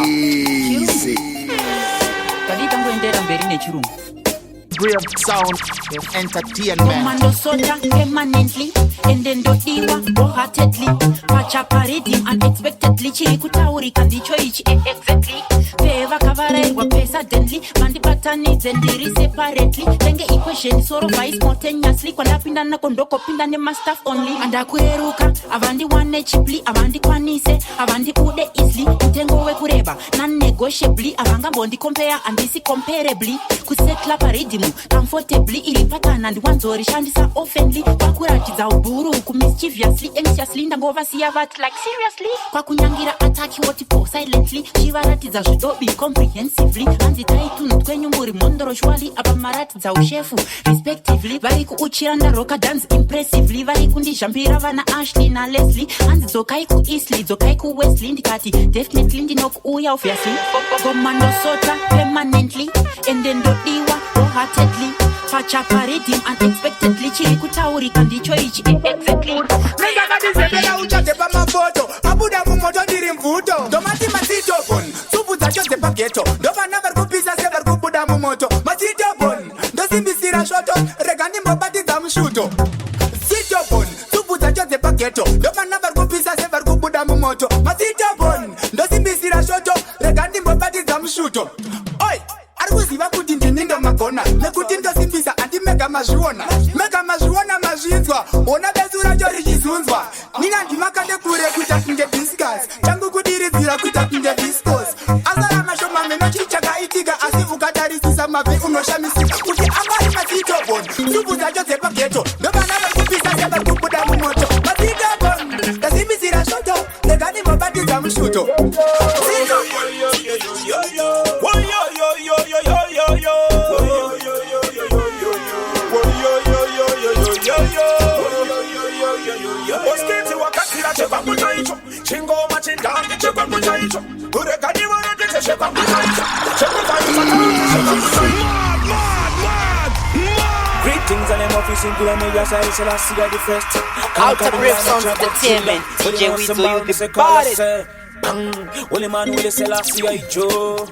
Easy. Brave sound entertainment. Commando soldier permanently, and then do diva wholeheartedly. Pacha paradigm unexpectedly. Chiri kutauri kandicho ichi exactly. Favor kavarewa pesa deadly. Mandi batani zendiri separately. Tenge equation soro vice spontaneously. Kwa napinda na kondoko pinda ne staff only. Anda kueruka avandi one cheaply. Avandi kwanise avandi ude easily. Utengo we kureba non-negotiably. Avanga bondi compare and this comparably. Kusetla paradigm comfortably ilipatana and wanzori shandisa oftenly. Kwa kuratiza uburu kumischievously anxiously. Ndangova siya vat like seriously. Kwa kunyangira attack what for silently. Shivaratiza judobi comprehensively. Anzi taitunu kwenye mburi mondoro shwali. Abamaratiza ushefu respectively. Vari kuuchiranda roka dance impressively. Vari kundi jampira vana Ashley na Leslie. Anzi zokai ku Eastleigh, zokai ku Westleigh. Ndikati definitely ndinoku uya obviously. Commando sota permanently. And then do diwa wholeheartedly. Pacha paradigm unexpectedly. Chiri kutauri kandicho ichi exactly. Menga kadizebela uchate pa mafoto. Abuda mumoto diri mvuto. Domati masito bon. Supu za chote paketo. Dova navar kupisa sevar kubuda mumoto. Masito bon. Dosi misira shoto. Regani mbobati za mshuto. Sito bon. Supu za chote paketo. Dova navar kupisa sevar kubuda mumoto. Masito bon. Dosi misira shoto. Regani mbobati za mshuto. Oi. Arikuziva kuti ndinindo magona. Nekuti ndosimbisa andi mega mazhuona. Mega mazhuona mazhinzwa. Ona bezura jori chizunzwa. Nina ndimakande kure kuita kunge discuss. Changu kudirizira kuita kunge discourse. Azara mashoma meno chichaka itika. Asi ukatarisisa mavi unoshamisi. Kuti amari masito bon. Supu za jote paketo. Doba naba kupisa seba kubuda mumoto. Masito bon. Dasimbisira shoto. Legani mbabati za mshuto. Masito bon. Greetings and I'm office in Media Science and I see the first. Out of Bravesounds Entertainment. DJ Widzo, you the body. Only man will sell us Joe.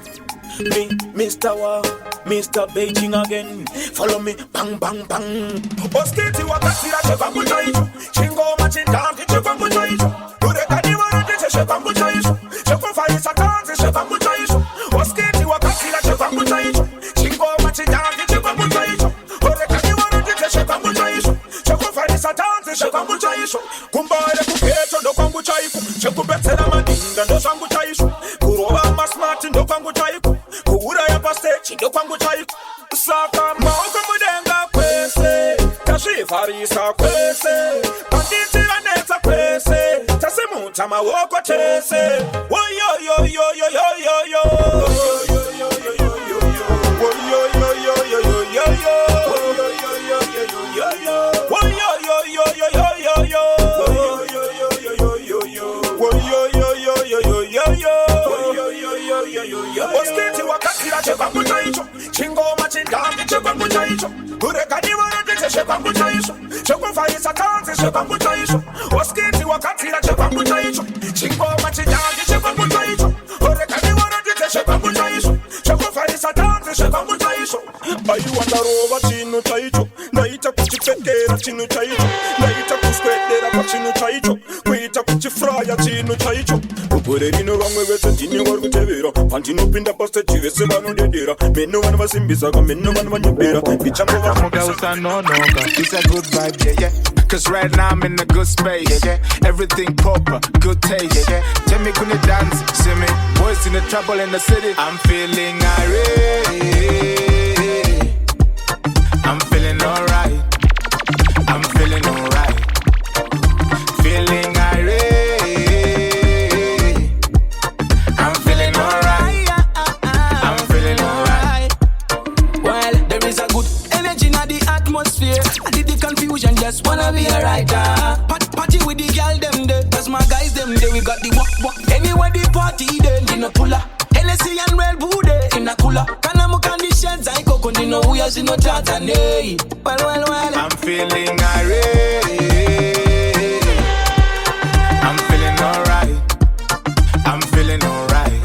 Me, Mr. Wa, Mr. Beijing again. Follow me, bang, bang, bang. Oskiti wakati la cheva mujaicho. Chingo machindangi cheva mujaicho. Urekani warudishe cheva mujaicho. Cheko faisa tanzi cheva mujaicho. Oskiti wakati la cheva mujaicho. Chingo machindangi cheva mujaicho. Urekani warudishe cheva mujaicho. Cheko faisa tanzi cheva mujaicho. Kumbare kuketo ndo kwangu chaiku. Cheko betela mandinga ndo sangu chaicho. Kuroba masmati ndo kwangu chaiku. Kuura ya paste ndo kwangu chaiku. Saka maoko mudenga kwese. Tashi farisa kwese. Panditi aneta kwese. Tasimu tama woko tese. Woyo yo yo yo yo yo yo. Woyo yo yo yo yo yo. Woyo yo yo yo yo yo yo. Woyo yo yo yo yo yo yo. Woyo yo yo yo yo yo yo. Woyo yo yo yo yo yo. Woyo yo yo yo yo yo yo. Woyo yo yo yo yo yo. Oskiti wakati la cheva mujaicho. Chingo machindangi cheva mujaicho. Urekani warudishe cheva mujaicho. Cheko faisa tanzi cheva mujaicho. Oskiti wakati la cheva mujaicho. Chingo machindangi cheva mujaicho. Urekani warudishe cheva mujaicho. Cheko faisa tanzi cheva mujaicho. Ayu wandarova chinu chaicho. Naita kuchipekera chinu chaicho. Naita kuskwedera kwa chinu chaicho. Kuita kuchifraya chinu chaicho. Ukurerino vamwe vese ndini vari kutevera. Pandinopinda pasta chivese vanodedera. Meno vana vasimbisaka, meno vana vanyebera. It's a good vibe, yeah, yeah. Cause right now I'm in a good space, yeah, yeah. Everything proper, good taste, yeah, yeah. Tell me, can you dance? See me, boys in the trouble in the city. I'm feeling irate. I'm feeling alright. I'm feeling alright. Feeling irate. I'm feeling alright. I'm feeling alright. Well, there is a good energy in the atmosphere. I did the confusion, just wanna be a writer. Party with the girl them there, cause my guys them there. We got the walk. Anyway the party then, in a puller. Hennessy and Red Bull in a cooler. Kanamu conditions, I go continue. We are no tata, nay. Well. I'm feeling irate. I'm feeling alright. I'm feeling alright.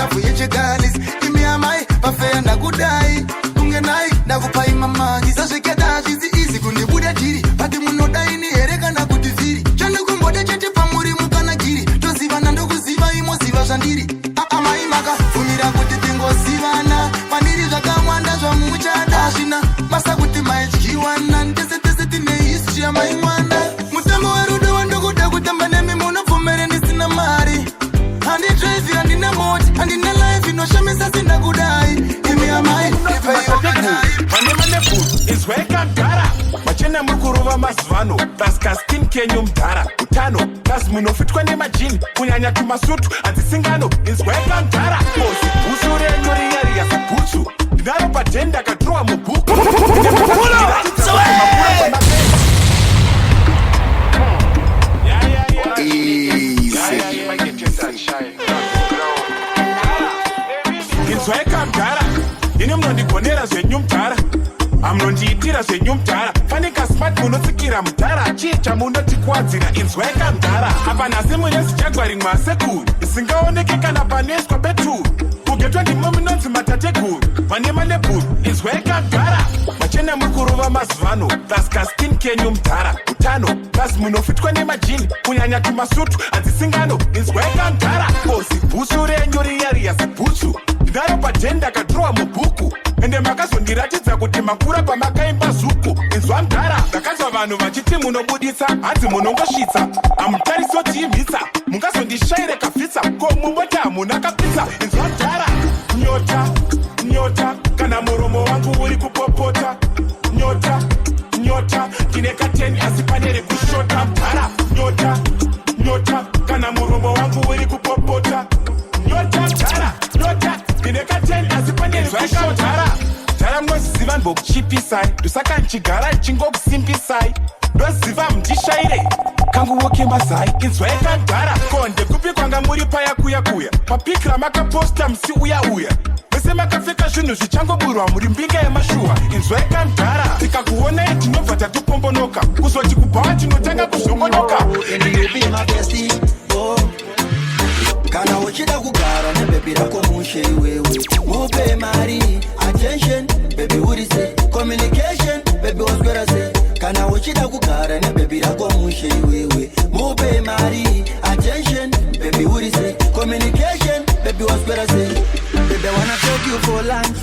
lafu yechigalis. Give me a my, pafe na kudai. Unge nai, na kupai mama. Sashe keda, shizi easy, kundi buda jiri. Pati munodai ni ereka na kutifiri. Chanda kumboda chete pamuri mukana giri. Toziva na ndoku ziva imo ziva shandiri. Ama imaka, fumira kuti tingo zivana. Paniri zaka mwanda zwa muchada. Shina, masa kuti maichiwana. Ndese tese tine history ya maimwana. Mutambo warudo wandokuda kutamba nemi muna fumere nisina mari. Andi drive andi na moti, andi na life inoshamisa sina kudai. Give a mic, if I Mane food is welcome dara. Machena mukuruva masvano, taska skin kenyu mdara. Utano, tas munofitwa ne majini, kunyanya tumasutu, antisingano is welcome dara. Kosi, usure nyori yari ya siputu. Naro patenda katrua mubuku. Welcome dara. Ine mnondigonera zvenyumdara. Amnondiitira zvenyumdara. Fanika smart munotsikira mudhara. Chicha munotikwadzira inzwa yakamdara. Apa nhasi mune zichagwari mwasekuru. Isingaoneke kana paneswa beturu. Kugetwa ndimo munonzi matateguru. Vane maleburu inzwa yakamdara. Machena mukuruva mazuvano. Taska skin kenyu mdhara. Utano tas munofitwa nemajini. Kunyanya tumasutu anzisingano inzwa yakamdara. Kosi bhusu renyori yari yasibhusu. Ndaro patenda katrowa mubuku. Ende makazondiratidza kuti makura pamakaimba zuku. Inzwa mdhara. Ndakazwa vanhu vachiti munobuditsa. Hadzi munongosvitsa. Hamutarisotiyimhitsa. Mungazondishaire kafitsa. Ko mumboti hamuna kapitsa. Inzwa mdhara. Nyota, nyota. Kana muromo wangu uri kupopota. Nyota, nyota. Ndine kateni asi panere kushota mdhara. Nyota, nyota. Kana muromo wangu uri kupopota. Nyota mdhara. Nyota. Ndine kateni asi panere kushota mdhara. Dara mnoziva ndokuchipisai. Ndosaka nchigara nchingokusimpisai. Ndoziva mndishaire kangu woke mazai. Inzwa yakandara. Konde kupi kwanga muri paya kuya kuya. Papikira makaposta msi uya uya. Vese makapfeka zvinhu zvichangoburwa muri mbinga yemashuwa. Inzwa yakandara. Tikakuona tinobva tatopombonoka. Kuzoti kubhawa tinotanga kuzongonoka. Kana uchida kugara nebebi rako mushe iwewe. Mupe mari, attention, baby urise. Communication, baby waskwera se. Kana uchida kugara nebebi rako mushe iwewe. Mupe mari, attention, baby urise. Communication, baby waskwera se. Baby wanna take you for lunch.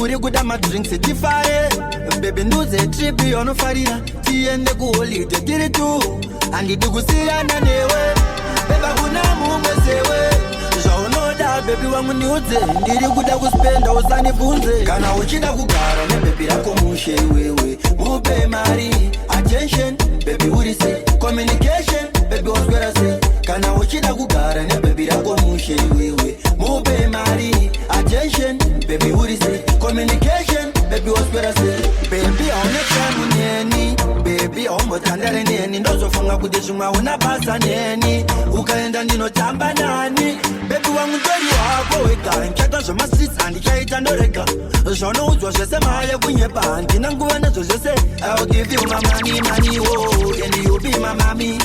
Uri kuda ma drinks etifare. Baby nduze trip yonofarira. Tiende kuholide tiri tu. Andi dukusiyana newe. Beba kuna mumwesewe. Zvaonoda baby wangu niudze. Ndiri kuda kuspenda usanibvunze. Kana uchida kugara nebebi rako mushe iwewe. Mupe mari, attention, baby urise. Communication, baby waskwera se. Kana uchida kugara nebebi rako mushe iwewe. Mupe mari, attention, baby urise. Communication, baby waskwera se. Baby aonekana neni. Baby ombotandare neni. Ndozofunga kuti zvimwe unabasa neni. Ukaenda ndinotamba nani. Baby wangu ndori wako wega. Nchata zvemastreets handichaita ndorega. Zvonoudzwa zvese maya kunyepa. Handina nguva nazvo zvese. I'll give you my money, money, whoa. And you'll be my mommy.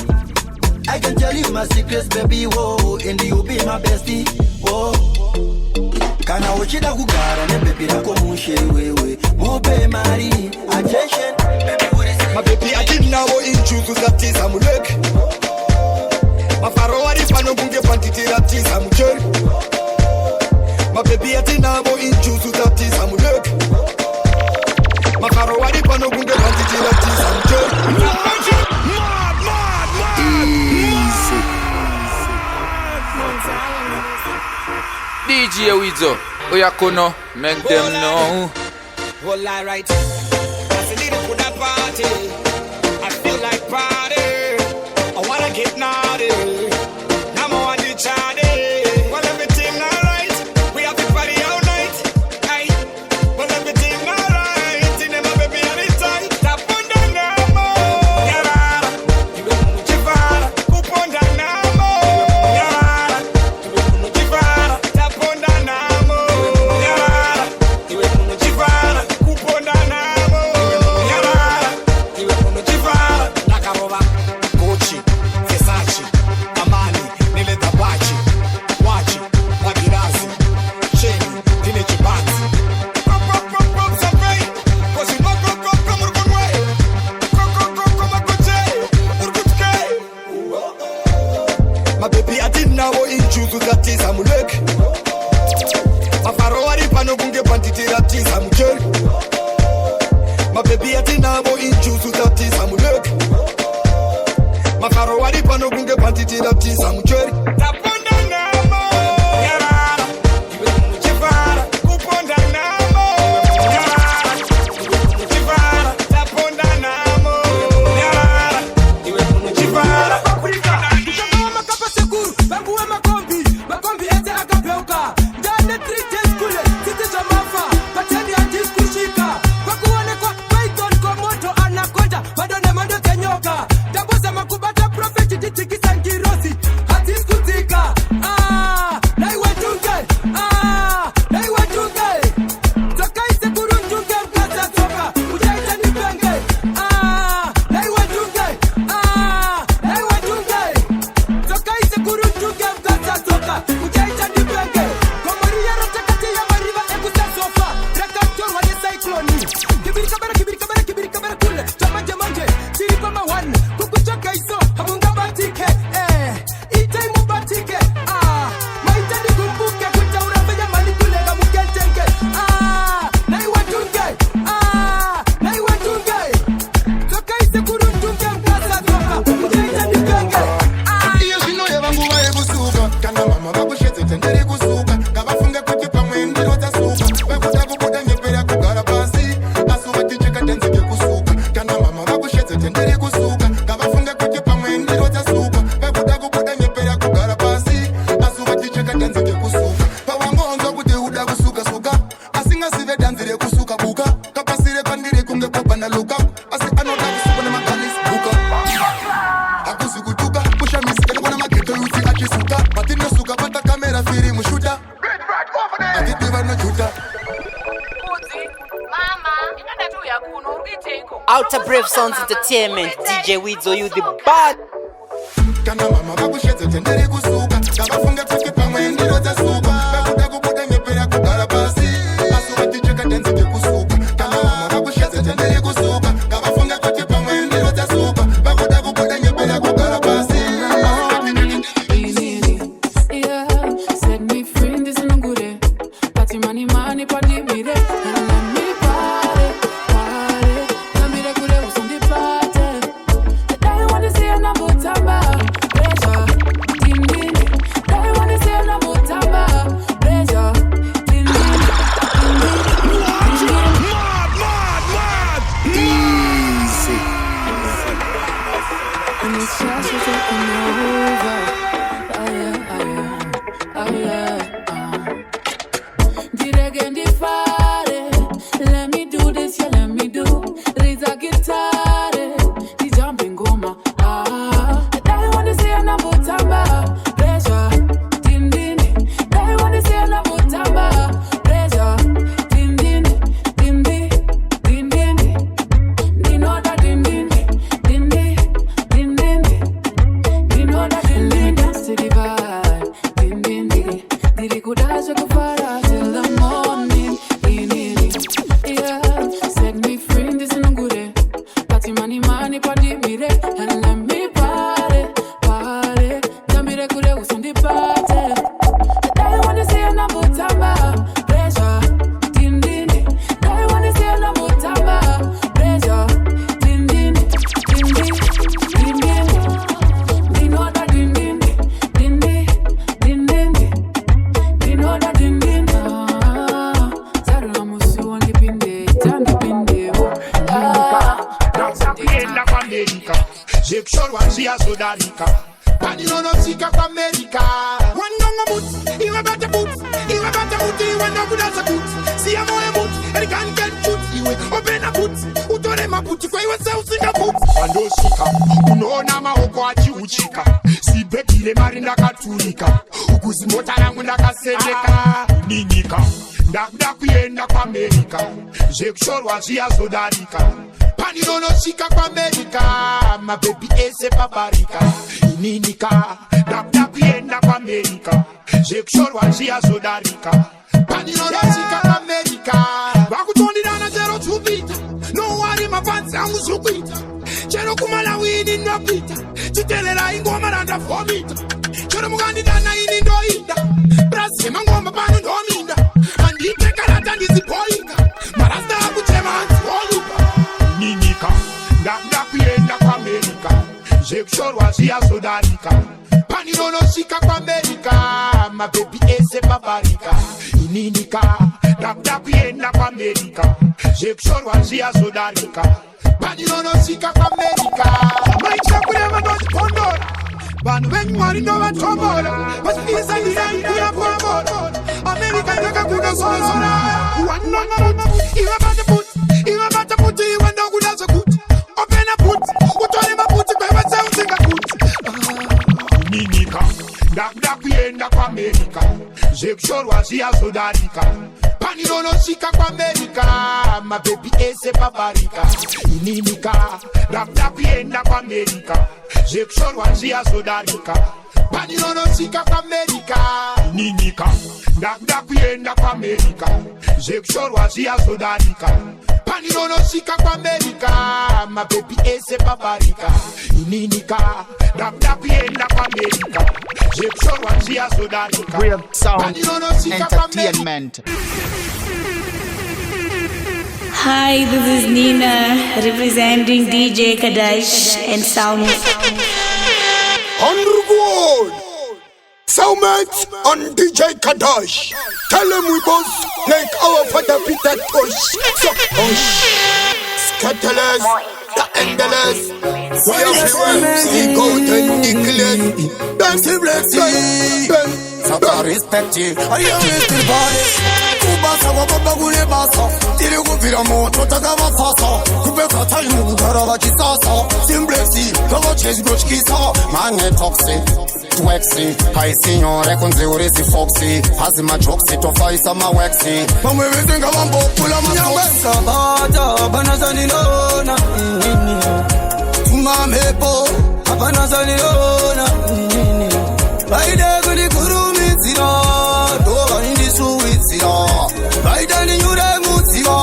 I can tell you my secrets, baby, whoa. And you'll be my bestie, whoa. Kana uchida kugara nebebi rako mushe wewe. Mupe mari, attention, baby urise. My baby atinawo inchuzu zatiza muleke. Mafaro warifano bunge pantitira tiza mukeri. My baby atinawo inchuzu zatiza muleke. Mafaro warifano bunge pantitira tiza mukeri. DJ Widzo, Oyakono, make them know. Well, alright. That's a little for that party. I feel like party. I wanna get naughty. Now I want to charty. Well, everything alright. We have to party all night. Aye. Well, everything alright. In my baby on it tight. Tap on the number. Yara. You don't know what you're for. Coop on the number. Yara. You don't know what you're for. Tap on the number. Yara. You don't know what you're for. Coop on the number. Yara. You mafaro ari pano kunge panditiratisa mujeri mabebi atinavo injusu tatisa muleki mafaro ari pano kunge panditiratisa mujeri taponda namo yarara iwe muchivara kuponda namo yarara iwe muchivara taponda namo yarara iwe muchivara Kama makapa sekuru, banguwe makombi ete akapeuka. Ndane 3 days kule, sisi jamafa, pateni hadis kushika. Kwa kuone kwa python kwa moto anakonda, madone mando kenyoka. Daboza makubata profeti titikisa ngirosi, hadis kutika. Naiwe tunge, naiwe tunge. Tokai sekuru tunge mkaza toka, ujaita nipenge. Naiwe tunge, naiwe tunge. Tokai sekuru tunge mkaza toka, ujaita nipenge. Kwa maria rotakati ya mariva ekusa sofa, rekator wade cyclone. Kibiri kabara kule, chamanje manje, siri kama one. Kukuchoka iso, hamunga batike, itai mubatike. Maitani kumbuke, kuta urafanya mani kule na mukentenge. Naiwe tunge, naiwe tunge. Tokai sekuru tunge mkaza toka, ujaita nipenge. iyo zvino yavanguva yekusuka kana mama vakushedze tendere kusuka ngavafunge kuti pamwe ndiro dzasuka vakuda kubuda nyepera kugara pasi asi vaticheka tenzi kekusuka kana mama vakushedze tendere kusuka ngavafunge kuti pamwe ndiro dzasuka vakuda kubuda nyepera kugara pasi asi vaticheka tenzi kekusuka pavangonzwa kuti uda kusuka asingazive danzi rekusuka buka kapasire pandiri kunge kopanda luka asi anoda kusuka nemagalisi buka akuzi kutuka mushamisi kana mageto yuti achisuka patinosuka pata kamera firi mushuta atitiwa nojuta Outer Bravesounds Entertainment, DJ Widzo, you the bad. kana mama vakushedze tendere kusuka ngavafunge kuti pamwe ndiro dzasuka vakuda kubuda nyepera kugara pasi asi vaticheka tenzi kekusuka kana mama vakushedze tendere kusuka ngavafunge kuti pamwe ndiro dzasuka vakuda kubuda nyepera kugara pasi Yeah, set me free, this is no good. Party money, party me there. And let me party. Can be the good who's on the party. I wanna see a number tamba. Pressure, ding ding. I wanna see a number tamba. Pressure, ding ding. Mad easy And it's just taking over. Direct and fare. Let me do this, yeah, let me do. Raise a guitar, the jumping goma. I wanna see a number tamba. Pressure, din din. I wanna see a number tamba. Pressure, din din, din din, din din. Din order, din din, din din, din din. Din order, din din. Dance to the vibe, din din din. Did go dance like a fire till the morning. Yeah, set me free, this is no good. Party money, party me there. And let me party. Can be the good who's on the party. I wanna see a number tamba. Pressure, din din. I wanna see a number tamba. Pressure, din din, din din, din din. Din order, din din, din din, din din. Din order, din din. Zara musu on the pinde, time the pinde. Naenda kwa Amerika, jekshorwa njia sodarika. Paninono sika kwa Amerika. Wanonga muti, iwe bata muti, iwe nakudaza kuti. Siya moe muti, erikan get chuti, iwe obena muti. Utore maputi kwa iwe sausinga muti. Wandosika, unoona maoko achiuchika. Sibekile mari ndakaturika. Ukuzimota nangu ndakasendeka. Ninika, ndakuda kuyenda kwa Amerika. Jekshorwa njia sodarika. Paninono sika kwa Amerika. Mabebi ese paparika. Ninika, ndakuda kuyenda kwa Amerika. Jekshorwa njia sodarika. Paninono sika kwa Amerika. Wakutondidana zero tupita. No worry mapanzi angu sukwita. Chero kumala wini ndopita. Chitelela ingoma nanda fomita. Chero mugandidana ini ndoida. Brasi mangoma panu ndominda. shika kwa America. My baby ese babarika. Ininika, dabda kuenda kwa America. Jekshorwa zia zodarika. Paninono shika kwa America. Maisha kurema no kondora. Banu wenyu walinowa tomora. Waspisa nina kuya pomora. America inaka kuna sozora. Wanona put, iwa bata put, iwa ndogu nazo kut. Open a put, utole maputi kwa sound singa kut. Ninika, dabda kuenda kwa America. Jekshorwa zia zodarika. Paninono shika kwa America. My baby ese babarika. Inimika, dabda kuenda kwa America. Jekshorwa zia zodarika. Paninono shika kwa America. Inimika, dabda kuenda kwa America. Jekshorwa zia zodarika. Paninono shika kwa America. My baby ese babarika. Inimika, dabda kuenda kwa America. Jekshorwa zia zodarika. Real sound entertainment. Hi, this is Nina representing DJ Kadash and Salmeat. Underwood, Salmeat and DJ Kadash. Tell them we both like our father Peter Tosh. So scatterless, the endless. We are free, golden English. Dancing blessing. Saka respect you. Are you still body? Kubasa wababa gule basa. Tiri kupira moto tagawa fasa. Kupeka time ugarawa kisasa. Simplexi, kawa chase broch kisa. Mane toxic, twexy. Hai signore kunzi urisi foxy. Hazi majoxy tofa isa mawexy. Pamwe wizinga wambo kula masoxy. Bata banazani lona. Tumamepo banazani lona. Baida guli guru mizira, doa indi suizira. Baida ni nyure muzira,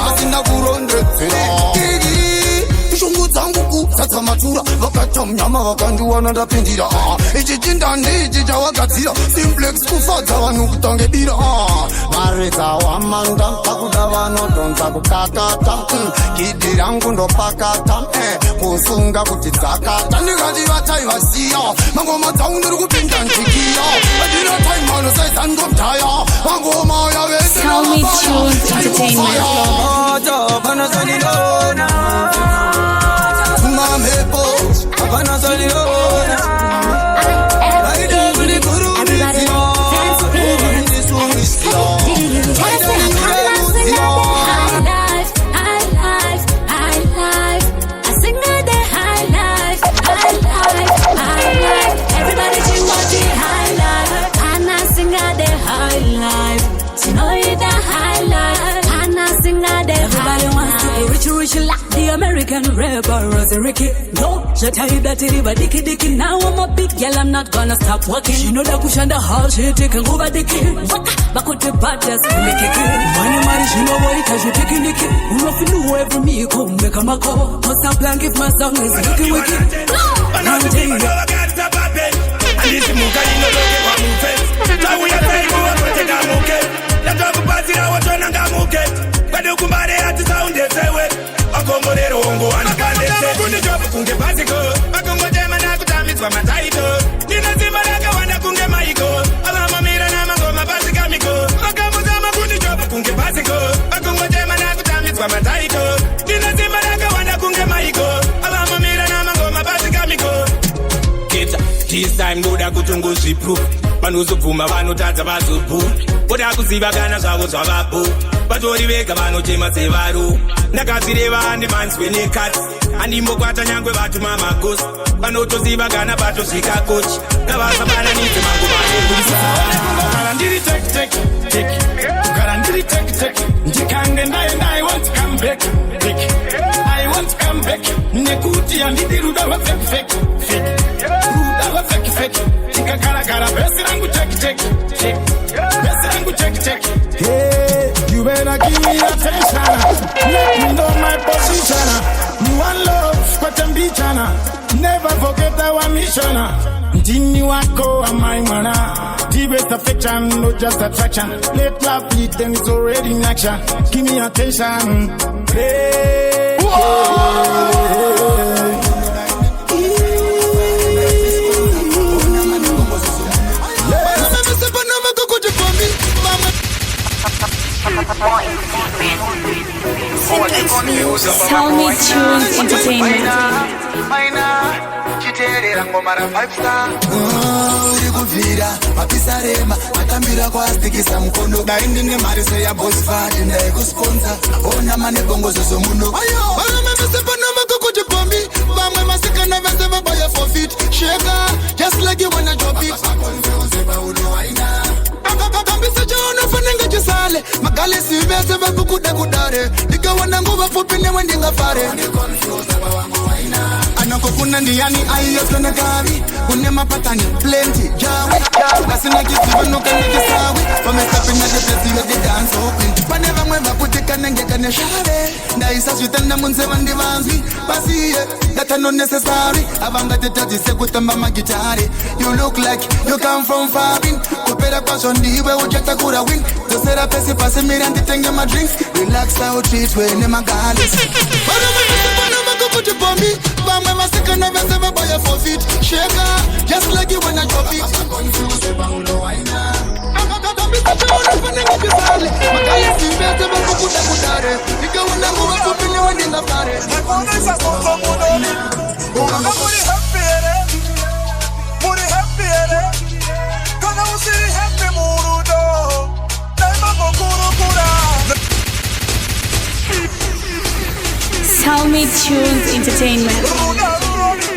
asinda kurondre zira. Shungu zangu kusasa matura, wakata mnyama wakanduwa na ndapindira. Ijijinda nijija wakatira, simplex kufata wanu kutange bira. Marita wa manda, pakudawa no donza kukakata. Kidirangu ndo pakata, kusunga kutizakata. Nikaji watai wasiya, mango mataundu kupinda nchikia. Adira time manu say sand of tire. Mango maya wese na mabaya. Tumamepo, abana zaliona. Baida guli guru mizira. Indi suizira. Baida ni nyure muzira. Everybody sing about the high life. And I sing out the high life. You know it's the high life. And I sing out the everybody high wants life. To be rich like the American rapper Rosie Ricky. No, she tell you that it was dicky. Now I'm a big girl, I'm not gonna stop working. She know that push on the hall, she taking over the kid. Back with the bad just make it kid. Money, she know what it cause you taking the kid. You know if you know every me, you come make a call. Cause I'm playing if my song is looking wicked. I'm telling you. And this muka ino loke kwa mufet. Tawu ya taimu wa kote ga muke. Yato kupati na watona ga muke. Kwede ukumbade ati sounde sewe. Akomode rongo anakande se. Kundi jobu kunge pasiko. Makungo jema na kutamizwa mataito. Nina zima laka wanda kunge maiko. Ama mamira na mangoma pasika miko. Makamu zama kundi jobu kunge pasiko. Makungo jema na kutamizwa mataito. Nina zima laka wanda kunge maiko. Ama mamira na mangoma pasika miko. This time Buddha kutungushi proof. Vanozobvuma vanotadza vazobhu. Buddha kuziva kana zvavo zvavapo. Vatori vega vanochema sevaru. Ndakazvireva handimanzwe nekati. Handimbokwata nyangwe vatuma magosi. Vanotoziva kana patosvika kochi. Ngavasabananidze manguva ekurisa. Kugara ndiri tek. Kugara ndiri tek. Ndikange ndaenda I want to come back. I want to come back. Nekuti handidi ruda rwefake. Fake. Tikakara besi rangu check. Besi rangu check. Hey, you better give me attention. Let me know my position. You want love, but I'm bichana. Never forget our mission. Ndini wako amai mwana. The best affection, not just attraction. Let love lead, then it's already in action. Give me attention. Hey. Salmeat Tunes Entertainment. Urikuvira mapisarema atambira kwastikisa mukono daindine mari seya boss fati ndaikusponsor ona mane bongozo zomuno vamwe vese panoma kukuti bombi vamwe masikana vese vaboya for fit sheka just like you wanna drop it akambisa chaona fanenga chisale magalesi vese vakukuda kudare ndikawana nguva fupi newe ndingafare anako kuna ndiyani aiyotona gavi kune mapatani plenty jawi asina kiziva nokanakisawi pamestapinadepesile didance open pane vamwe vakuti kanenge kane shave ndaisa zvitanda munzeva ndivanzwi basiye that are not necessary avangatitadzise kutamba magitari you look like you come from farin kupera kwazvo ndiwe uchatakura win dzosera pesi pasi miri nditenge madrinks relax out treatwe nemagalis kuti bombi vamwe vasikana vese vaboya for fit sheka just like you wanna drop it akakambisa chaona fanenga chisale magalesi vese vakukuda kudare ndikaona nguva fupi newe ndingafare muri happy kana usiri happy murudo daima gokurukura Salmeat Tunes Entertainment.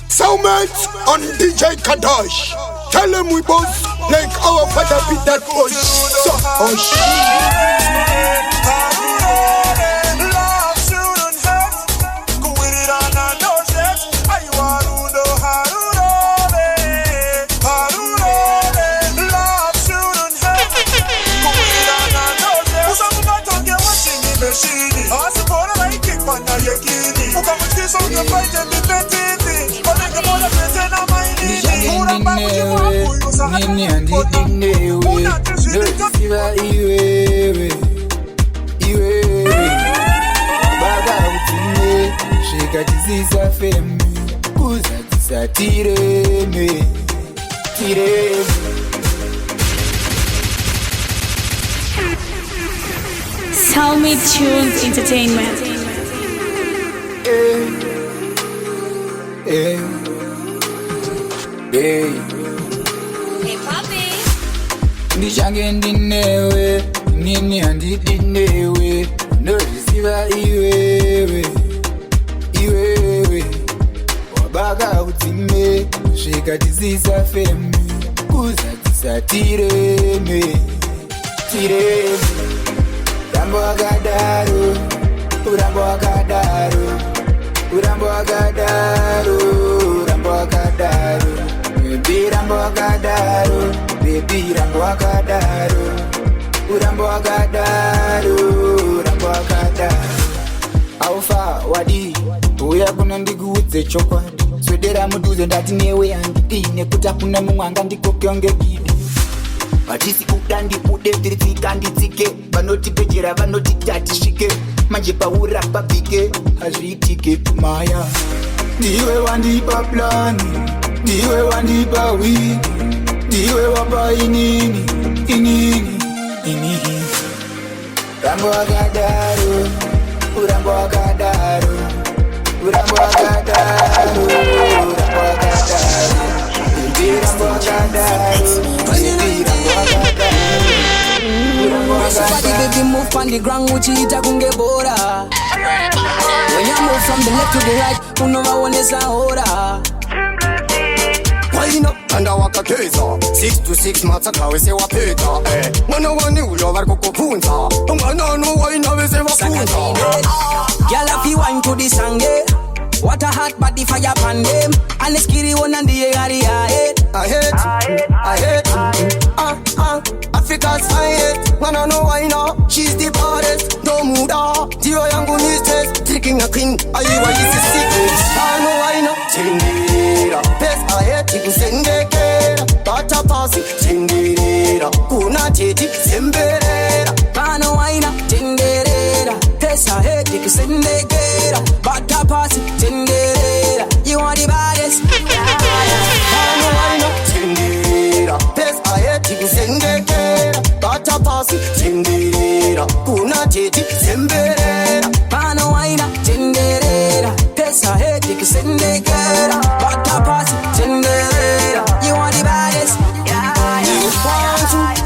Salmeat on DJ Kadash. Tell him we both like our father beat that boy. So, oh shit. Nini andidinewe Nolisiva iwewe Baga utine Sheka tizisa femi Kuza tisa tireme Salmeat Tunes Entertainment. Ndichange ndinewe Nini andidinewe Nolisiva iwewe Wabaga utime Sheka tizisa femi Kuza tisa tireme Rambo agadaro Rambo agadaro Baby Rambo agadaro Baby Rambo agadaro Alpha wadi Uya kuna ndiguze chokwadi Swedera muduze ndati newe andidine Kuta kuna munganga ndiko kionge gidi Batisi udandi ude diritsika nditsike Vanoti pejera vanoti tatishike Manje paura papike Hazvitike maya Ndiwe wandipa plani Ndiwe wandipa wiki Ndiwe wapa inini Rambo agadaro Rambo agadaro move on the ground, uchita kunge bora. When you move from the left to the right, unova onesa ora. Wine up and waka keza 6 to 6 mataka we se wapeta Mwana wani ulo varko kupunza Mwana no wine we se wapunza Girl if you wine to the song, yeah. What a hot body fire pan them. And the skitty one and the area I hate Africa's finest. Mwana no wine up, she's the baddest. No muda, dio yangu ni test. Tricking a queen, ayiwa is the secret. No wine up, tindira Best I hate, tikusendekera Bata pasi, tindira Kuna teti, semberera Pano waina, tinderera Pesa head, tikusendekera Bata pasi, tinderera You are the baddest Pano waina, tindira Best I hate, tikusendekera Bata pasi, tindira Kuna teti, semberera Pano waina, tinderera Pesa head, tikusendekera Bata pasi, tinderera You are the baddest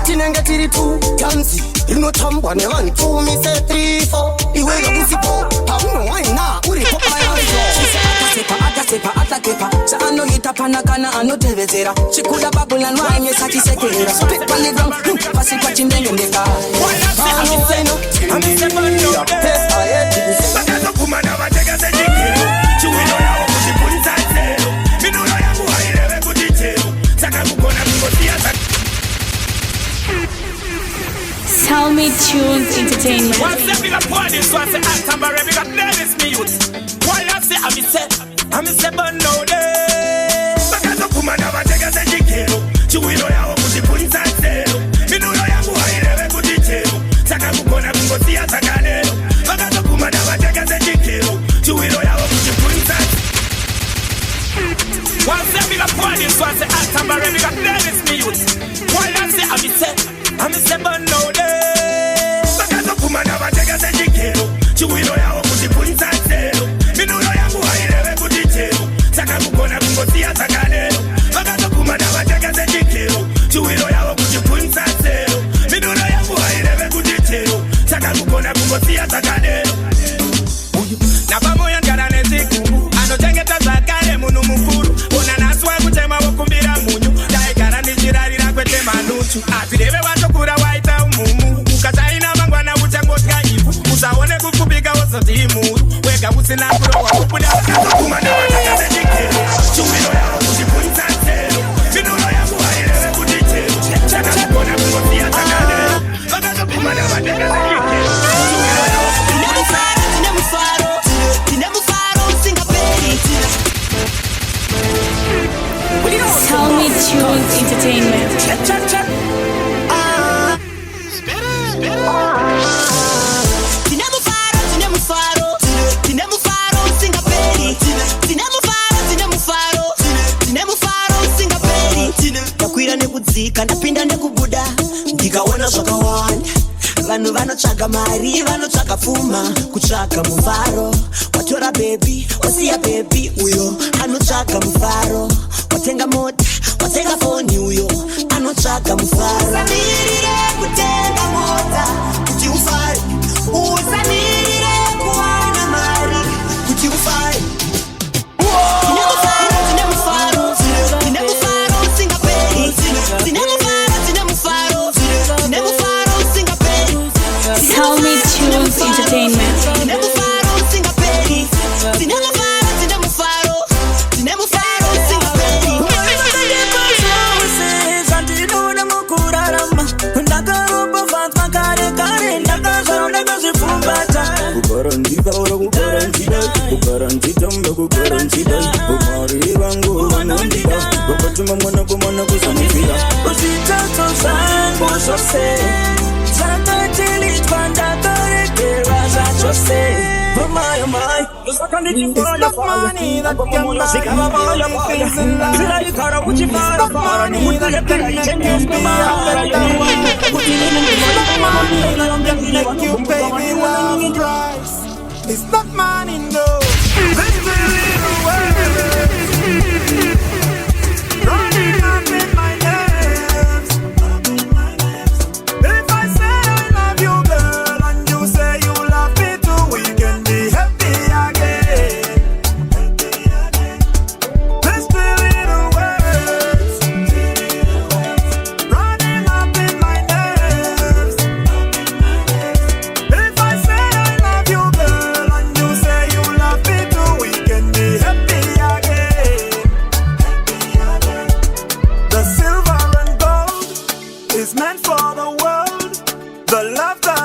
Tinenge tiri tu, tanzi Inotambwa ne 1, 2, me say 3, 4 Iwe ya kusipo, pauno waina Uri popa yanzo Atakepa Sa ano yitapana kana ano tevezera Chikuda babula nwanye sa kisekera Spit on the ground, pasi kwa chindenge ndeka Pauno waina, tindira Pesa ye, Bakazo kumana watega se jikiro Chuwino ya wakushi punta zero Minuno ya kuhairewe kutitero Saka kukona kukosia saka Salmeat Tunes Entertainment. What's the big party? So I say Atambare, big up Dennis me youth. Why I say I'm a seven no day. Bakazo kumana watega se jikiro Chuwino ya wakushi punta zero Minuno ya kuhairewe kutitero Saka kukona kukosia saka nero Bakazo kumana watega se jikiro Chuwino ya wakushi punta What's the big party? So I say Atambare, big up Dennis me youth. Why I say I'm a seven no day. Bakazo kumana watega se jikiro Chuwino ya wakushi punta zero Minuno ya kuhairewe kutitero Saka kukona kukosia saka nero Bakazo kumana watega se jikiro Chuwino ya wakushi punta zero Minuno ya kuhairewe kutitero Saka kukona kukosia saka nero Napa moyo ngara neziku Anotengeta zakare munu mukuru Ona naswa kutema wakumbira munyu Daikara nijirarira kwete manuchu Atireve watokura waita umumu Ukataina mangwana uchangotka ifu Usaone kukupiga wasoti imuru Wega usina kurowa kupuda Kumana wataka zejikero Chumino yao kujipunta zero Minuno ya kuhairewe kutitero Chaka kukona kukosia takadero Bakazo kumana wataka zejikero Chumino yao Salmeat Tunes Entertainment. Nakwira nekudzika ndapinda nekubuda ndikaona zvakawanda vanhu vanotsvaga mari vanotsvaga pfuma kutsvaga mufaro watora bebi wasiya bebi uyo anotsvaga mufaro watenga mota watenga foni uyo anotsvaga mufaro usamirire kutenga mota kuti ufare usamirire kuwana mari kuti ufare Salmeat Tunes Entertainment. It's not money that can buy things in life. It's not money that can make you be you pay me love price. It's not money, no. This is a little world running up in my nerves. If I say I love you, girl, and The love that